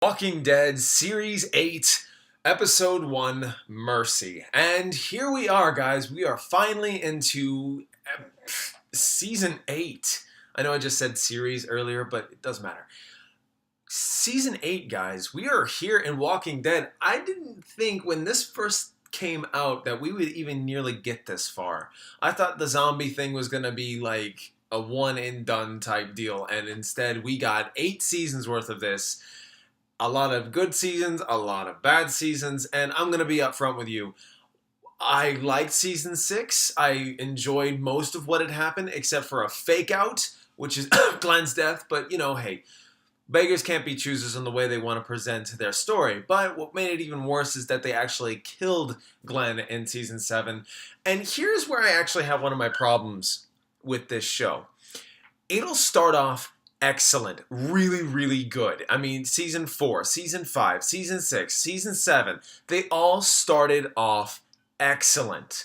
Walking Dead Series 8, Episode 1, Mercy. And here we are, guys. We are finally into Season 8. I know I just said series earlier, but it doesn't matter. Season 8, guys. We are here in Walking Dead. I didn't think when this first came out that we would even nearly get this far. I thought the zombie thing was going to be like a one and done type deal, and instead we got 8 seasons worth of this. A lot of good seasons, a lot of bad seasons, and I'm going to be upfront with you. I liked Season 6. I enjoyed most of what had happened, except for a fake out, which is Glenn's death, but you know, hey, beggars can't be choosers in the way they want to present their story. But what made it even worse is that they actually killed Glenn in Season 7. And here's where I actually have one of my problems with this show. It'll start off excellent, really good. I mean, Season 4, Season 5, Season 6, Season 7, they all started off excellent.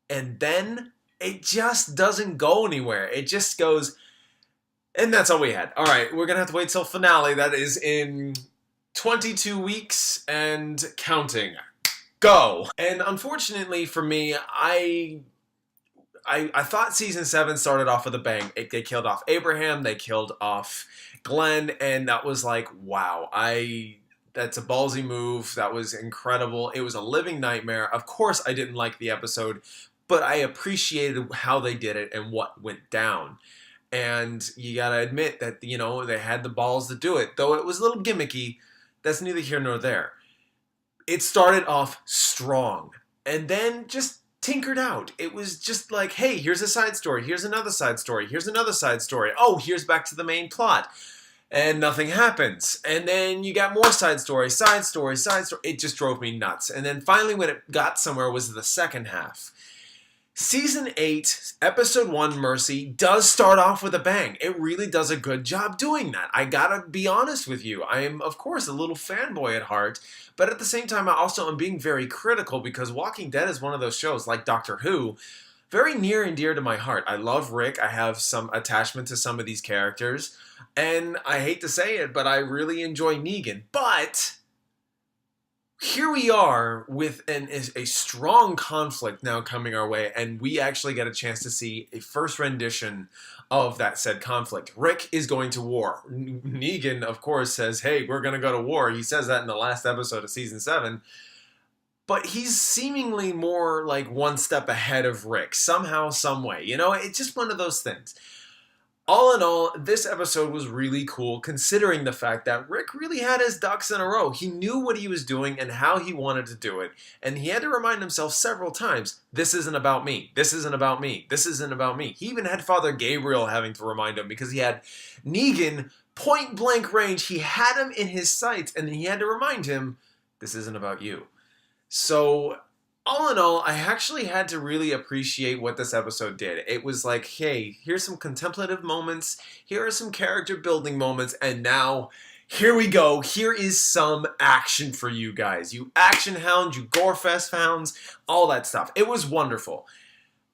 And then it just doesn't go anywhere. It just goes, and that's all we had. All right, we're going to have to wait till finale. That is in 22 weeks and counting. Go! And unfortunately for me, I thought Season 7 started off with a bang. They killed off Abraham, they killed off Glenn, and that was like, wow. That's a ballsy move. That was incredible. It was a living nightmare. Of course I didn't like the episode, but I appreciated how they did it and what went down. And you gotta admit that, you know, they had the balls to do it. Though it was a little gimmicky, that's neither here nor there. It started off strong, and then just tinkered out. It was just like, hey, here's a side story, here's another side story, here's another side story. Oh, here's back to the main plot. And nothing happens. And then you got more side story, side story, side story. It just drove me nuts. And then finally when it got somewhere was the second half. Season 8, Episode 1, Mercy, does start off with a bang. It really does a good job doing that. I gotta be honest with you. I am, of course, a little fanboy at heart, but at the same time, I also am being very critical because Walking Dead is one of those shows, like Doctor Who, very near and dear to my heart. I love Rick. I have some attachment to some of these characters, and I hate to say it, but I really enjoy Negan. But here we are with a strong conflict now coming our way, and we actually get a chance to see a first rendition of that said conflict. Rick is going to war. Negan, of course, says, hey, we're going to go to war. He says that in the last episode of Season 7. But he's seemingly more like one step ahead of Rick, somehow, some way. You know, it's just one of those things. All in all, this episode was really cool, considering the fact that Rick really had his ducks in a row. He knew what he was doing and how he wanted to do it, and he had to remind himself several times, this isn't about me, this isn't about me, this isn't about me. He even had Father Gabriel having to remind him, because he had Negan point blank range, he had him in his sights, and he had to remind him, this isn't about you. So all in all, I actually had to really appreciate what this episode did. It was like, hey, here's some contemplative moments, here are some character building moments, and now, here we go. Here is some action for you guys. You action hounds, you gorefest hounds, all that stuff. It was wonderful.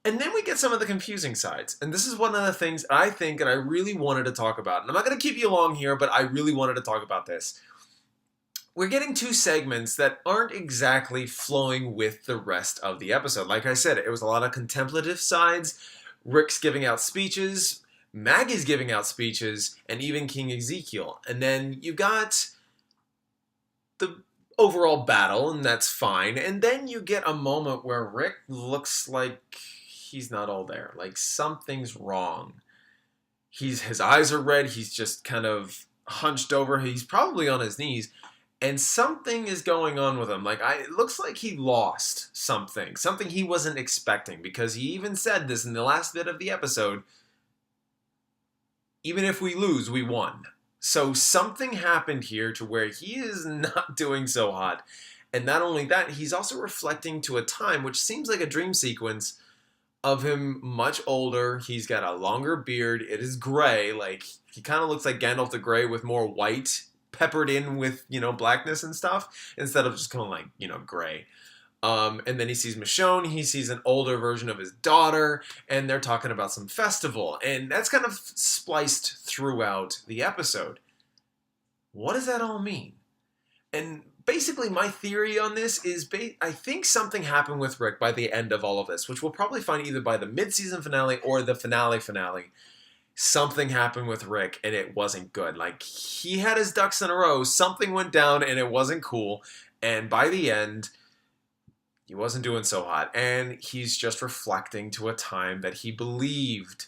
And then we get some of the confusing sides. And this is one of the things I think and I really wanted to talk about. And I'm not going to keep you long here, but I really wanted to talk about this. We're getting 2 segments that aren't exactly flowing with the rest of the episode. Like I said, it was a lot of contemplative sides, Rick's giving out speeches, Maggie's giving out speeches, and even King Ezekiel. And then you got the overall battle, and that's fine. And then you get a moment where Rick looks like he's not all there. Like something's wrong. His eyes are red, he's just kind of hunched over, he's probably on his knees. And something is going on with him. Like, it looks like he lost something. Something he wasn't expecting. Because he even said this in the last bit of the episode. Even if we lose, we won. So something happened here to where he is not doing so hot. And not only that, he's also reflecting to a time which seems like a dream sequence of him much older. He's got a longer beard. It is gray. Like, he kind of looks like Gandalf the Grey with more white peppered in with, you know, blackness and stuff, instead of just kind of like, you know, gray. And then he sees Michonne, he sees an older version of his daughter, and they're talking about some festival. And that's kind of spliced throughout the episode. What does that all mean? And basically, my theory on this is I think something happened with Rick by the end of all of this, which we'll probably find either by the mid-season finale or the finale. Something happened with Rick and it wasn't good. Like, he had his ducks in a row, something went down and it wasn't cool. And by the end, he wasn't doing so hot. And he's just reflecting to a time that he believed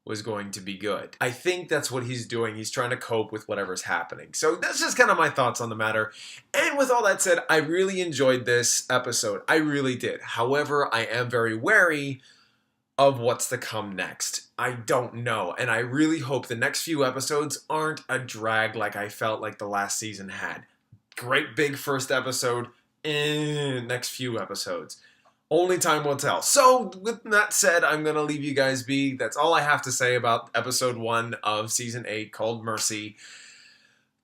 was going to be good. I think that's what he's doing. He's trying to cope with whatever's happening. So that's just kind of my thoughts on the matter. And with all that said, I really enjoyed this episode. I really did. However, I am very wary of what's to come next. I don't know. And I really hope the next few episodes aren't a drag like I felt like the last season had. Great big first episode, next few episodes. Only time will tell. So, with that said, I'm going to leave you guys be. That's all I have to say about episode 1 of season 8 called Mercy.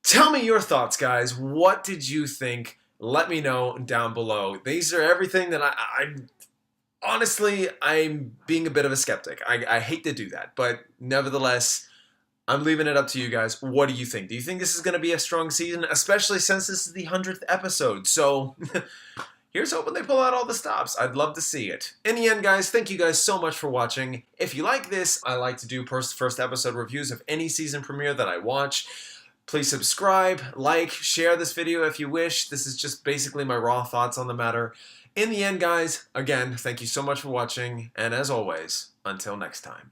Tell me your thoughts, guys. What did you think? Let me know down below. These are everything that honestly, I'm being a bit of a skeptic. I hate to do that, but nevertheless, I'm leaving it up to you guys. What do you think? Do you think this is going to be a strong season? Especially since this is the 100th episode. So, here's hoping they pull out all the stops. I'd love to see it. In the end, guys, thank you guys so much for watching. If you like this, I like to do first episode reviews of any season premiere that I watch. Please subscribe, like, share this video if you wish. This is just basically my raw thoughts on the matter. In the end, guys, again, thank you so much for watching. And as always, until next time.